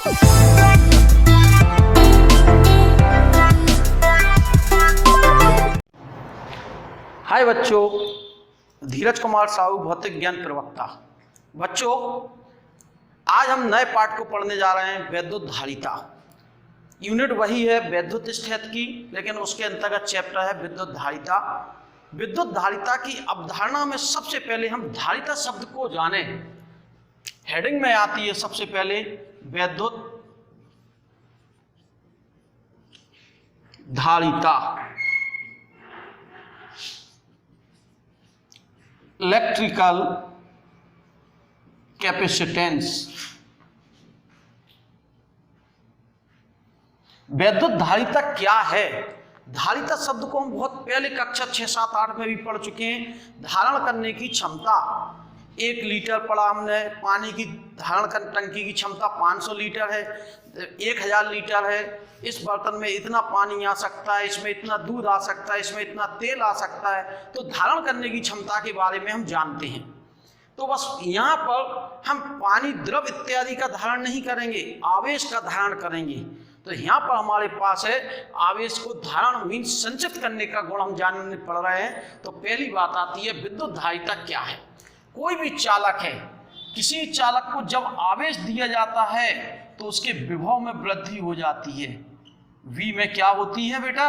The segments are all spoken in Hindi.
हाय बच्चों, धीरज कुमार साहू, भौतिक ज्ञान प्रवक्ता। बच्चों, आज हम नए पाठ को पढ़ने जा रहे हैं, वैद्युत धारिता। यूनिट वही है वैद्युत स्थिति की, लेकिन उसके अंतर्गत चैप्टर है विद्युत धारिता। विद्युत धारिता की अवधारणा में सबसे पहले हम धारिता शब्द को जानें। हेडिंग में आती है सबसे पहले वैद्युत धारिता, इलेक्ट्रिकल कैपेसिटेंस। वैद्युत धारिता क्या है? धारिता शब्द को हम बहुत पहले कक्षा 6, 7, 8 में भी पढ़ चुके हैं। धारण करने की क्षमता, 1 लीटर पढ़ा हमने। पानी की धारण कर टंकी की क्षमता 500 लीटर है, 1000 लीटर है। इस बर्तन में इतना पानी आ सकता है, इसमें इतना दूध आ सकता है, इसमें इतना तेल आ सकता है। तो धारण करने की क्षमता के बारे में हम जानते हैं। तो बस यहाँ पर हम पानी, द्रव इत्यादि का धारण नहीं करेंगे, आवेश का धारण करेंगे। तो यहाँ पर हमारे पास है आवेश को धारण मीन्स संचित करने का गुण हम जानने पड़ रहे हैं। तो पहली बात आती है विद्युत धारिता क्या है। कोई भी चालक है, किसी चालक को जब आवेश दिया जाता है तो उसके विभव में वृद्धि हो जाती है। V में क्या होती है बेटा?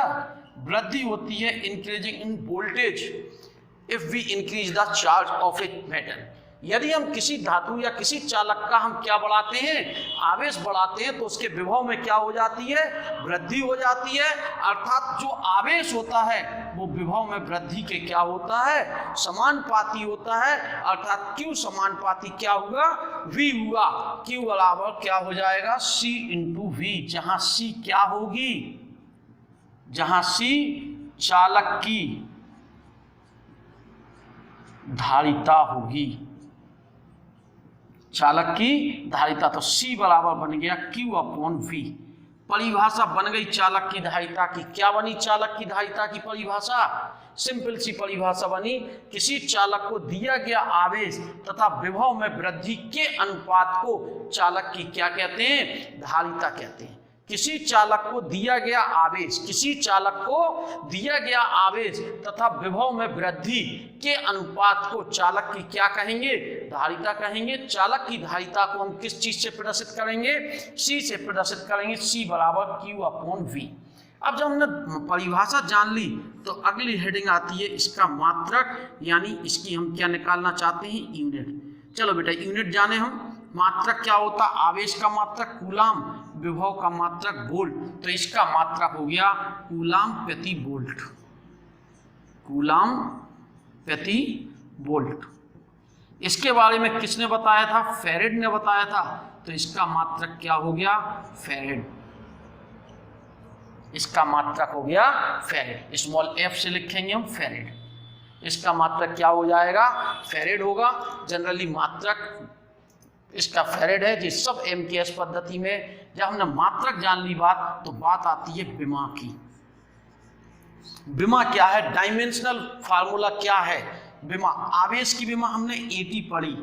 वृद्धि होती है, increasing in voltage if we increase the charge of a metal. यदि हम किसी धातु या किसी चालक का हम क्या बढ़ाते हैं? आवेश बढ़ाते हैं, तो उसके विभव में क्या हो जाती है? वृद्धि हो जाती है। अर्थात जो आवेश होता है वो विभव में वृद्धि के क्या होता है? समानुपाती होता है। अर्थात Q समानुपाती क्या हुआ? V हुआ। Q बराबर क्या हो जाएगा? C into V। जहां C क्या होगी? जहां C चालक की धारिता होगी, चालक की धारिता। तो C बराबर बन गया Q अपॉन V। परिभाषा बन गई चालक की धारिता की। क्या बनी चालक की धारिता की परिभाषा? सिंपल सी परिभाषा बनी, किसी चालक को दिया गया आवेश तथा विभव में वृद्धि के अनुपात को चालक की क्या कहते हैं? धारिता कहते हैं। किसी चालक को दिया गया आवेश, किसी चालक को दिया गया आवेश तथा विभव में वृद्धि के अनुपात को चालक की क्या कहेंगे? धारिता कहेंगे। चालक की धारिता को हम किस चीज से प्रदर्शित करेंगे? C से प्रदर्शित करेंगे। C बराबर Q अपॉन V। अब जब हमने परिभाषा जान ली तो अगली हेडिंग आती है इसका मात्रक, यानी इसकी हम क्या निकालना चाहते हैं? यूनिट। चलो बेटा, यूनिट जाने हम। मात्रक क्या होता? आवेश का मात्रक कूलाम, विभव का मात्रक वोल्ट। तो इसका मात्रक हो गया कूलाम प्रति वोल्ट। कूलाम प्रति वोल्ट। इसके बारे में किसने बताया था? फैरेड ने बताया था। तो इसका मात्रक क्या हो गया? फैरेड। इसका मात्रक हो गया फैरेड। स्मॉल f से लिखेंगे हम फैरेड। इसका मात्रक क्या हो जाएगा? फैरेड होगा। जनरली मात्रक इसका फैरेड है। जिस सब MKS पद्धति में जब हमने मात्रक जान ली बात, तो बात आती है विमा की। विमा क्या है? डायमेंशनल फार्मूला क्या है? विमा, आवेश की विमा हमने AT पढ़ी।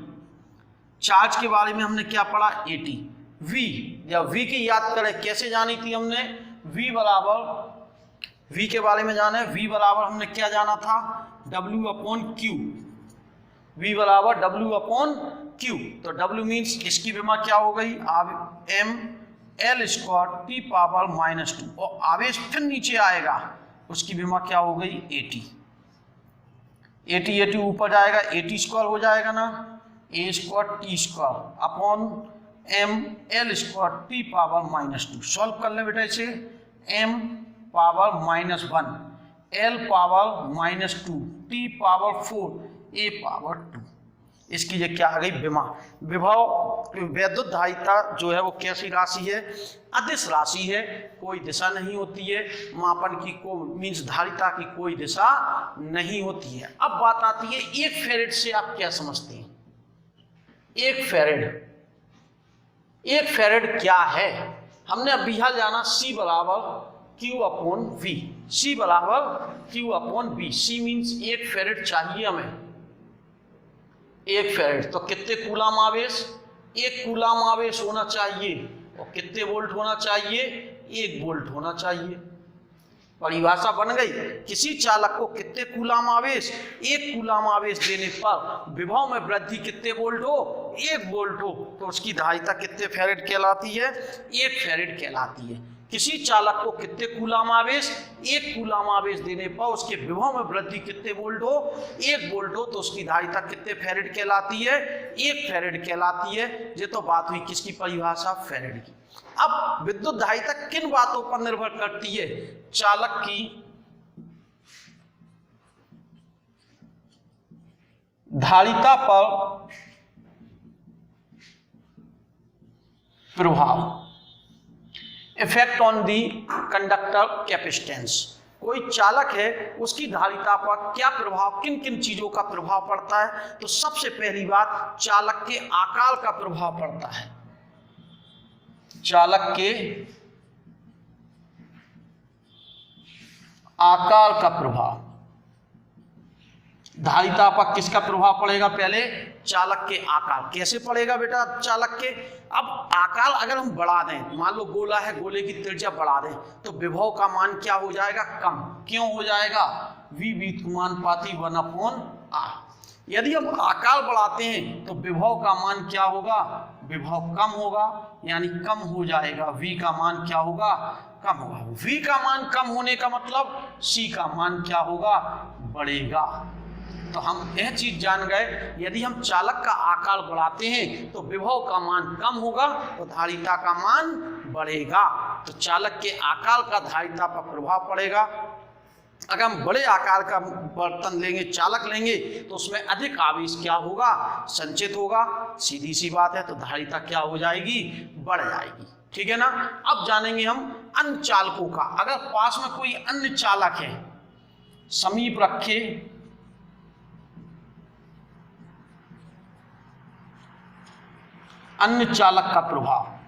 चार्ज के बारे में हमने क्या पढ़ा? AT। V, या V की याद करें, कैसे जानी थी हमने? V बराबर, V के बारे में जाने, V बराबर हमने क्या जाना था? W upon Q। V बराबर W अपॉन Q। तो W मीन्स इसकी विमा क्या हो गई? M L square T power -2। और आवेश फिर नीचे आएगा, उसकी विमा क्या हो गई? AT। AT ऊपर जाएगा, AT स्क्वायर हो जाएगा ना, A square T square upon M L square T power -2। Solve कर ले बेटा इसे। M power -1, L power -2, T power 4, A power 2। इसकी ये क्या आ गई? विमा। विभव, वैद्युत धारिता जो है वो कैसी राशि है? अदिश राशि है। कोई दिशा नहीं होती है मापन की, को मीन्स धारिता की कोई दिशा नहीं होती है। अब बात आती है 1 फैरेड से आप क्या समझते हैं? 1 फैरेड, 1 फैरेड क्या है? हमने अभी यहां जाना C बराबर Q अपॉन V। C बराबर Q upon V। C means 1 farad चाहिए हमें। 1 फैरेड तो कितने कूलाम आवेश? 1 कूलाम आवेश होना चाहिए। और कितने वोल्ट होना चाहिए, 1 वोल्ट होना चाहिए। परिभाषा बन गई। किसी चालक को कितने कूलाम आवेश, 1 कूलाम आवेश देने पर विभव में वृद्धि कितने वोल्ट हो, 1 वोल्ट हो, तो उसकी धारिता कितने फैरेड कहलाती है, 1 फैरेड कहलाती है। किसी चालक को कितने कूलाम आवेश, 1 कूलाम आवेश देने पर उसके विभव में वृद्धि कितने वोल्ट हो, 1 वोल्ट हो, तो उसकी धारिता कितने फैरेड कहलाती है, 1 फैरेड कहलाती है। ये तो बात हुई किसकी परिभाषा, फैरेड की। अब विद्युत धारिता किन बातों पर निर्भर करती है, चालक की धारिता पर प्रभाव, effect on the conductor capacitance. कोई चालक है, उसकी धारिता पर क्या प्रभाव, किन किन चीजों का प्रभाव पड़ता है, तो सबसे पहली बात चालक के आकार का प्रभाव पड़ता है। चालक के आकार का प्रभाव, धारिता पर किसका प्रभाव पड़ेगा, पहले चालक के आकार। कैसे पड़ेगा बेटा चालक के, अब आकार अगर हम बढ़ा दें, मान लो गोला है, गोले की त्रिज्या बढ़ा दें, तो विभव का मान क्या हो जाएगा, कम। क्यों हो जाएगा, v व्युत्क्रमानुपाती 1/r। यदि हम आकार बढ़ाते हैं तो विभव का मान क्या होगा, विभव कम होगा, यानी कम हो जाएगा। v का मान क्या होगा, कम होगा। v का मान कम होने का मतलब c का मान क्या होगा, बढ़ेगा। तो हम यह चीज जान गए, यदि हम चालक का आकार बढ़ाते हैं तो विभव का मान कम होगा तो धारिता का मान बढ़ेगा। तो चालक के आकार का धारिता पर प्रभाव पड़ेगा। अगर हम बड़े आकार का बर्तन लेंगे, चालक लेंगे, तो उसमें अधिक आवेश क्या होगा, संचित होगा। सीधी सी बात है, तो धारिता क्या हो जाएगी, बढ़ जाएगी। ठीक है ना। अब जानेंगे हम अन्य चालकों का। अगर पास में कोई अन्य चालक है, समीप रखे अन्य चालक का प्रभाव,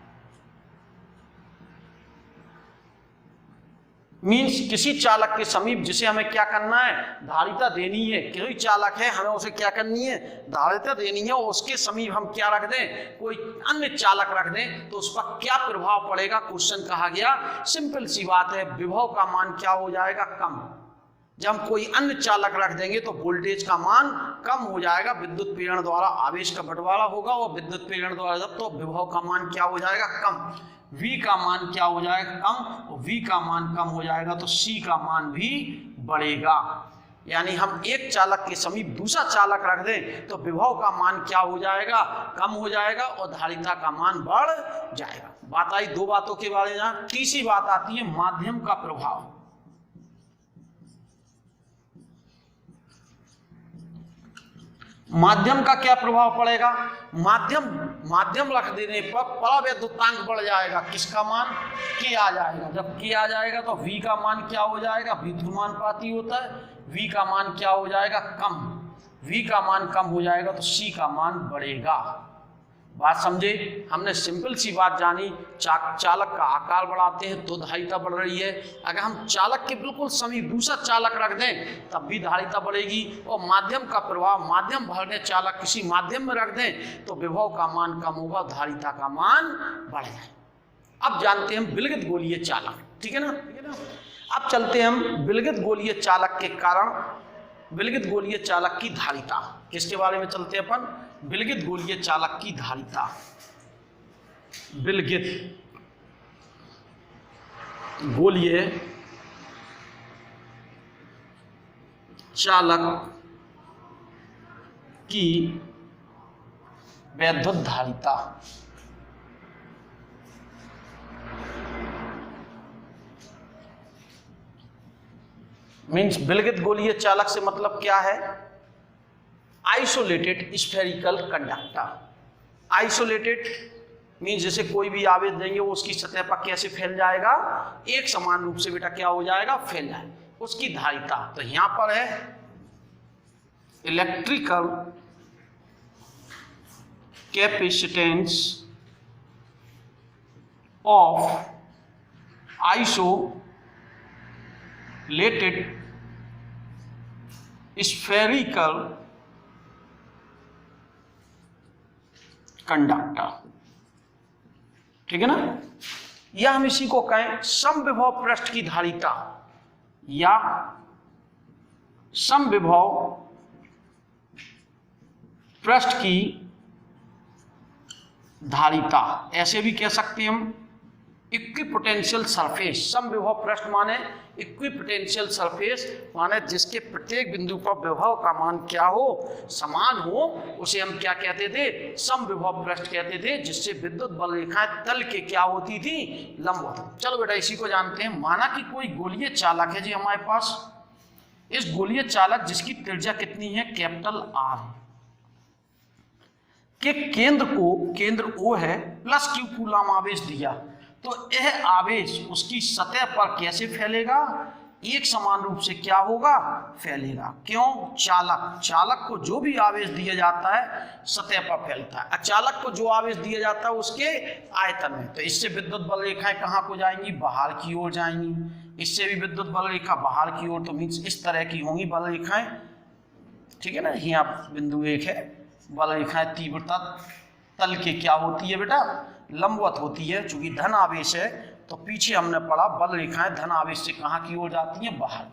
मीन्स किसी चालक के समीप जिसे हमें क्या करना है, धारिता देनी है। कोई चालक है, हमें उसे क्या करनी है, धारिता देनी है, और उसके समीप हम क्या रख दें, कोई अन्य चालक रख दें, तो उस पर क्या प्रभाव पड़ेगा। क्वेश्चन कहा गया, सिंपल सी बात है, विभव का मान क्या हो जाएगा, कम। जब हम कोई अन्य चालक रख देंगे तो वोल्टेज का मान कम हो जाएगा, विद्युत प्रेरण द्वारा आवेश का बंटवारा होगा, और विद्युत प्रेरण द्वारा जब, तो विभव का मान क्या हो जाएगा, कम। V का मान क्या हो जाएगा, कम, और V का मान कम हो जाएगा तो C का मान भी बढ़ेगा। यानी हम एक चालक के समीप दूसरा चालक रख दें तो विभव का मान क्या हो जाएगा, कम हो जाएगा, और धारिता का मान बढ़ जाएगा। बात आई दो बातों के बारे में। तीसरी बात आती है माध्यम का प्रभाव। माध्यम का क्या प्रभाव पड़ेगा, माध्यम रख देने पर परावैद्युतांक बढ़ जाएगा। किसका मान, K आ जाएगा। जब K आ जाएगा तो V का मान क्या हो जाएगा, व्युत्क्रमानुपाती होता है, V का मान क्या हो जाएगा, कम। V का मान कम हो जाएगा तो C का मान बढ़ेगा। बात समझे। हमने सिंपल सी बात जानी, चालक का आकार बढ़ाते हैं तो धारिता बढ़ रही है। अगर हम चालक के बिल्कुल समीप दूसरा चालक रख दें तब भी धारिता बढ़ेगी। और माध्यम का प्रभाव, माध्यम भरने चालक किसी माध्यम में रख दें तो विभव का मान कम होगा, धारिता का मान बढ़ जाए। अब जानते हैं हम विलगित गोलीय चालक, ठीक है ना। अब चलते हैं हम विलगित गोलीय चालक के कारण, विलगित गोलीय चालक की धारिता। किसके बारे में चलते हैं अपन, विलगित गोलीय चालक की धारिता। विलगित गोलीय चालक की वैद्युत धारिता। मीन्स विलगित गोलीय चालक से मतलब क्या है, isolated spherical conductor. Isolated means जैसे कोई भी आवेश देंगे वो उसकी सतह पर कैसे फैल जाएगा, एक समान रूप से बेटा क्या हो जाएगा, फैल जाए। उसकी धारिता तो यहां पर है electrical capacitance of isolated spherical conductor. ठीक है ना। या हम इसी को कहें समविभव पृष्ठ की धारिता या समविभव पृष्ठ की धारिता, ऐसे भी कह सकते हैं हम इक्विपोटेंशियल सरफेस। समविभव पृष्ठ माने इक्विपोटेंशियल सरफेस, माने जिसके प्रत्येक बिंदु पर विभव का मान क्या हो, समान हो, उसे हम क्या कहते थे, समविभव पृष्ठ कहते थे, जिससे विद्युत बल रेखाएं तल के क्या होती थी, लंबवत। चलो बेटा इसी को जानते हैं। माना कि कोई गोलीय चालक है जी हमारे पास, इस गोलीय चालक जिसकी त्रिज्या कितनी है, कैपिटल आर है, के केंद्र O है प्लस Q कूलम आवेश दिया, तो यह आवेश उसकी सतह पर कैसे फैलेगा, एक समान रूप से क्या होगा, फैलेगा। क्यों, चालक को जो भी आवेश दिया जाता है सतह पर फैलता है, अचालक को जो आवेश दिया जाता है उसके आयतन में। तो इससे विद्युत बल रेखाएं कहाँ को जाएंगी, बाहर की ओर जाएंगी। इससे भी विद्युत बल रेखा बाहर की ओर, तो मीन्स इस तरह की होंगी बल रेखाएं, ठीक है ना। यहाँ बिंदु 1 है, बल रेखाएं तीव्रता तल के क्या होती है बेटा, लंबवत होती है। चूंकि धन आवेश है तो पीछे हमने पढ़ा बल रेखाएं धन आवेश से कहाँ की ओर जाती हैं, बाहर।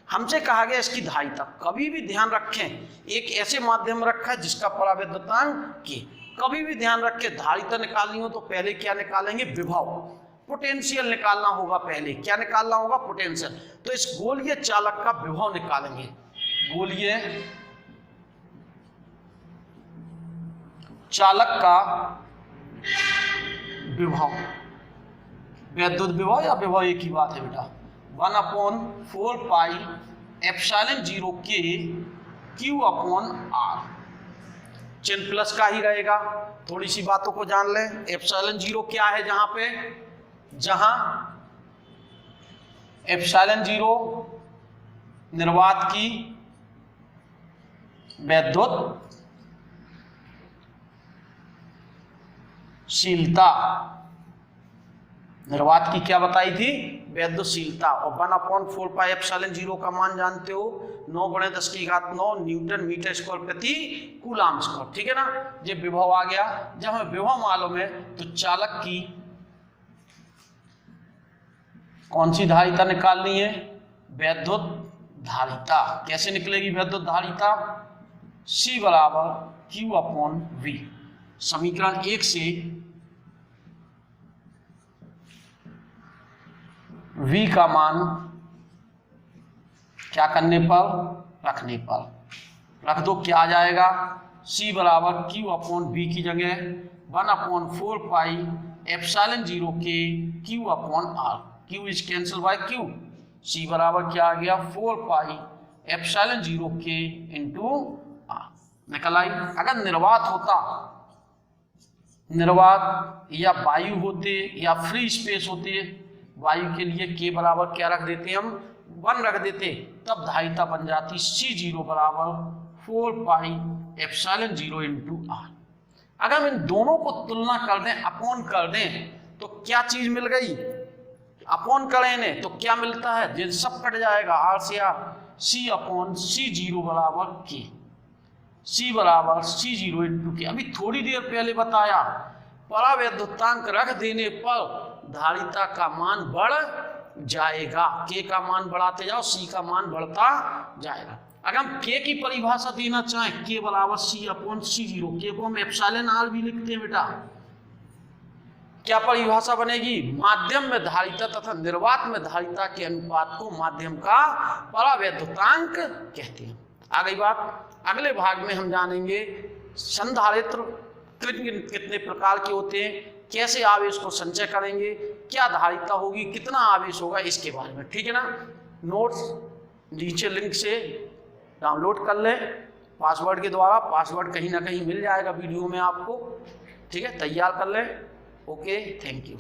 हमसे कहा गया इसकी धारिता, कभी भी ध्यान रखें एक ऐसे माध्यम रखा है जिसका पराविद्युतांक के, कभी भी ध्यान रखें धारिता निकालनी हो तो पहले क्या निकालेंगे, विभव, पोटेंशियल निकालना होगा। पहले क्या निकालना होगा, पोटेंशियल। तो इस गोलीय चालक का विभव निकालेंगे, गोलीय चालक का विभव, विद्युत विभव या विभव एक ही बात है बेटा, 1/4 पाई एप्सिलॉन 0 के Q/R, चिन्ह प्लस का ही रहेगा। थोड़ी सी बातों को जान लें। एप्सिलॉन 0 क्या है, जहां एप्सिलॉन 0 निर्वात की वैद्युत शीलता, निर्वात की क्या बताई थी, वैद्युतशीलता। और 1/4 पाई एप्सिलॉन 0 का मान जानते हो, 9 × 10⁹ न्यूटन मीटर स्क्वायर प्रति कूलम स्क्वायर, ठीक है ना। ये विभव आ गया। जब हमें विभव मालूम है तो चालक की कौन सी धारिता निकालनी है, वैद्युत धारिता। कैसे निकलेगी वैद्युत धारिता, C = Q/V। समीकरण 1 से V का मान क्या करने पर, रखने पर रख दो, क्या आ जाएगा, C = Q/V की जगह 1/4 पाई एप्सिलॉन 0 के Q/R, Q is cancel bye Q। C बराबर क्या आ गया, 4 पाई एप्सिलॉन 0 के × R निकल आई। अगर निर्वात होता, निर्वात या वायु होते या फ्री स्पेस होते, वायु के लिए के बराबर क्या रख देते हम, 1 रख देते, तब धारिता बन जाती C0 = 4 पाई एप्सिलॉन 0 × R। अगर हम इन दोनों को तुलना कर दें, अपॉन कर दें, तो क्या चीज मिल गई, अपॉन करें ने तो क्या मिलता है, ये सब कट जाएगा, R से R, C/C0 = K, C = C0 × K। अभी थोड़ी देर पहले बताया, परावैद्युतांक रख देने पर धारिता का मान बढ़ जाएगा, K का मान बढ़ाते जाओ, C का मान बढ़ता जाएगा। अगर हम K की परिभाषा देना चाहें, K = C/C0, K को हम एप्सिलॉन R भी लिखते हैं बेटा। क्या परिभाषा बनेगी, माध्यम में धारिता तथा निर्वात में धारिता के अनुपात को माध्यम का परावैद्युतांक कहते हैं। आ गई बात। अगले भाग में हम जानेंगे संधारित्र कितने प्रकार के होते हैं, कैसे आवेश को संचय करेंगे, क्या धारिता होगी, कितना आवेश होगा, इसके बारे में, ठीक है ना। नोट्स नीचे लिंक से डाउनलोड कर लें पासवर्ड के द्वारा, पासवर्ड कहीं ना कहीं मिल जाएगा वीडियो में आपको, ठीक है, तैयार कर लें। Okay, thank you.